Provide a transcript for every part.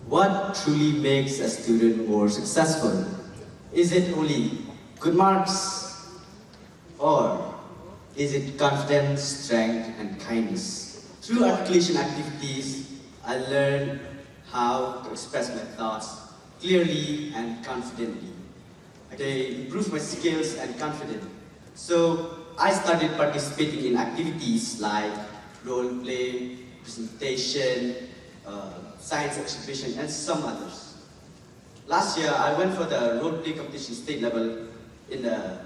What truly makes a student more successful? Is it only good marks? Or is it confidence, strength, and kindness? Through articulation activities, I learned how to express my thoughts clearly and confidently. They improved my skills and confidence. So I started participating in activities like role play, presentation, science exhibition, and some others. Last year, I went for the role play competition state level in the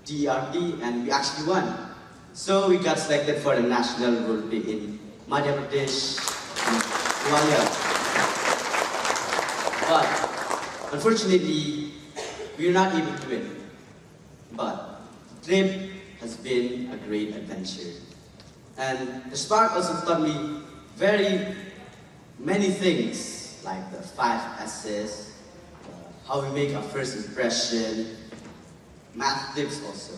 DRT, and we actually won. So we got selected for the national role play in Madhya Pradesh and Himalaya. But unfortunately, we were not able to win. But the trip has been a great adventure. And the spark also taught me very many things, like the 5 S's, how we make our first impression, math tips also,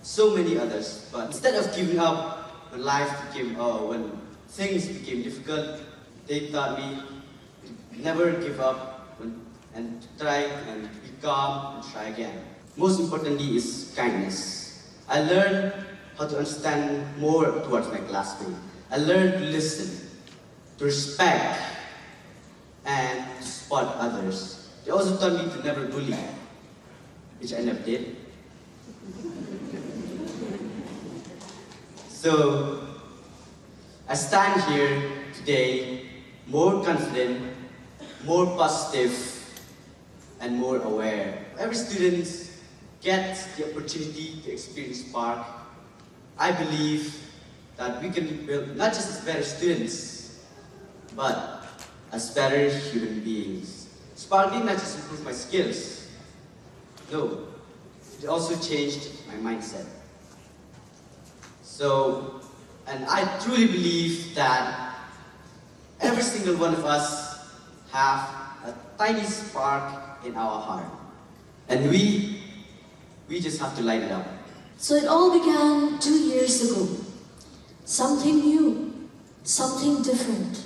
so many others. But instead of giving up when when things became difficult, they taught me to never give up and try and be calm and try again. Most importantly is kindness. I learned how to understand more towards my classmates. I learned to listen, to respect, and to support others. They also taught me to never bully, which I never did. So, I stand here today more confident, more positive, and more aware. Every student gets the opportunity to experience Spark. I believe that we can build not just as better students, but as better human beings. Spark did not just improve my skills. No, it also changed my mindset. So, and I truly believe that every single one of us have a tiny spark in our heart. And we just have to light it up. So it all began 2 years ago. Something new, something different,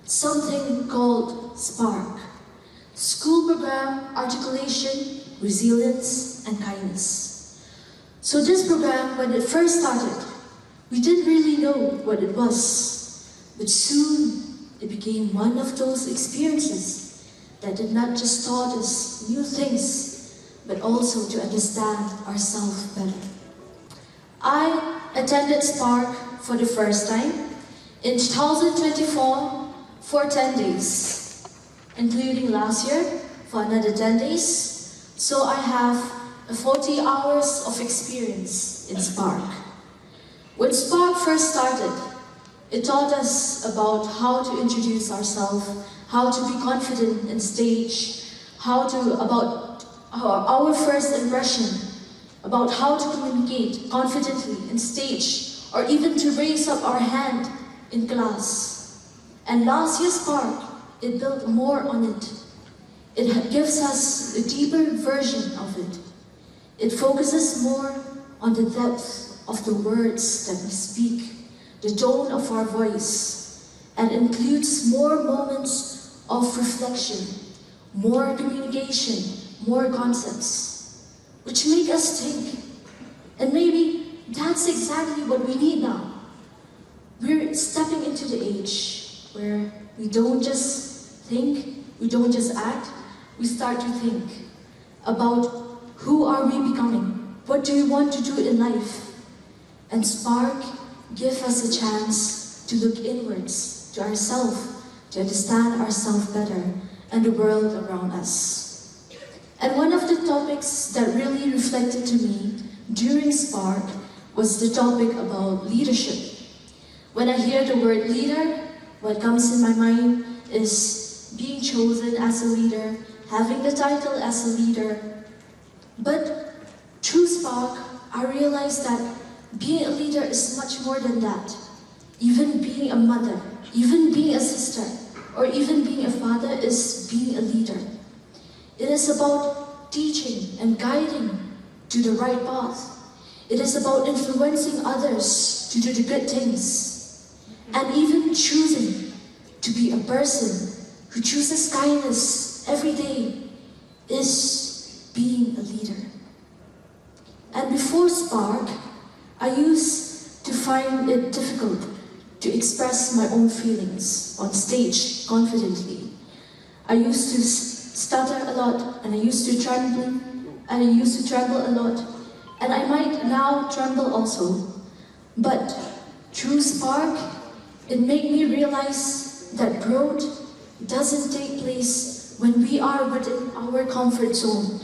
something called Spark. School program, articulation, resilience, and kindness. So this program, when it first started, we didn't really know what it was. But soon, it became one of those experiences that did not just taught us new things, but also to understand ourselves better. I attended Spark for the first time in 2024 for 10 days, including last year for another 10 days. So I have 40 hours of experience in Spark. When Spark first started, it taught us about how to introduce ourselves, how to be confident in stage, about our first impression, about how to communicate confidently in stage, or even to raise up our hand in class. And last year's Spark, it built more on it. It gives us a deeper version of it. It focuses more on the depth of the words that we speak, the tone of our voice, and includes more moments of reflection, more communication, more concepts, which make us think. And maybe that's exactly what we need now. We're stepping into the age where we don't just think, we don't just act, we start to think about who are we becoming, what do we want to do in life. And Spark gives us a chance to look inwards to ourselves, to understand ourselves better and the world around us. And one of the topics that really reflected to me during Spark was the topic about leadership. When I hear the word leader, what comes in my mind is being chosen as a leader, having the title as a leader. But through Spark, I realized that being a leader is much more than that. Even being a mother, even being a sister, or even being a father is being a leader. It is about teaching and guiding to the right path. It is about influencing others to do the good things. And even choosing to be a person who chooses kindness every day is being a leader. And before Spark, I used to find it difficult to express my own feelings on stage confidently. I used to stutter a lot, and I used to tremble a lot, and I might now tremble also. But through Spark, it made me realize that growth doesn't take place when we are within our comfort zone,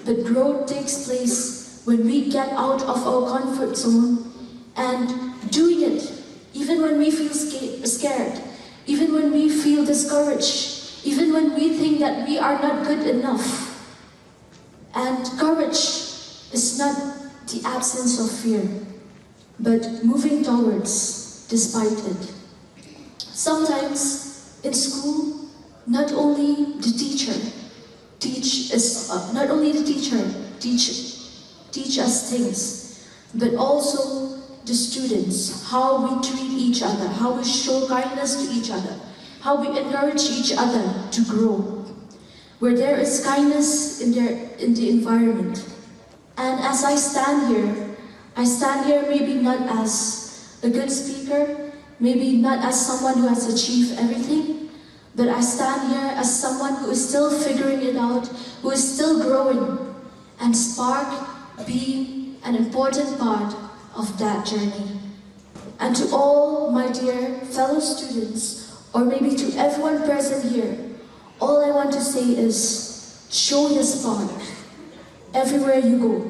but growth takes place when we get out of our comfort zone and doing it, even when we feel scared, even when we feel discouraged, even when we think that we are not good enough. And courage is not the absence of fear, but moving towards despite it. Sometimes in school, not only the teacher teach us things, but also the students, how we treat each other, how we show kindness to each other, how we encourage each other to grow. Where there is kindness in the environment. And as I stand here maybe not as a good speaker, maybe not as someone who has achieved everything, but I stand here as someone who is still figuring it out, who is still growing, and Spark being an important part of that journey. And to all my dear fellow students, or maybe to everyone present here, all I want to say is, show your spark everywhere you go.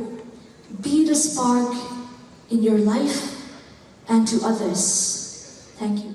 Be the spark in your life and to others. Thank you.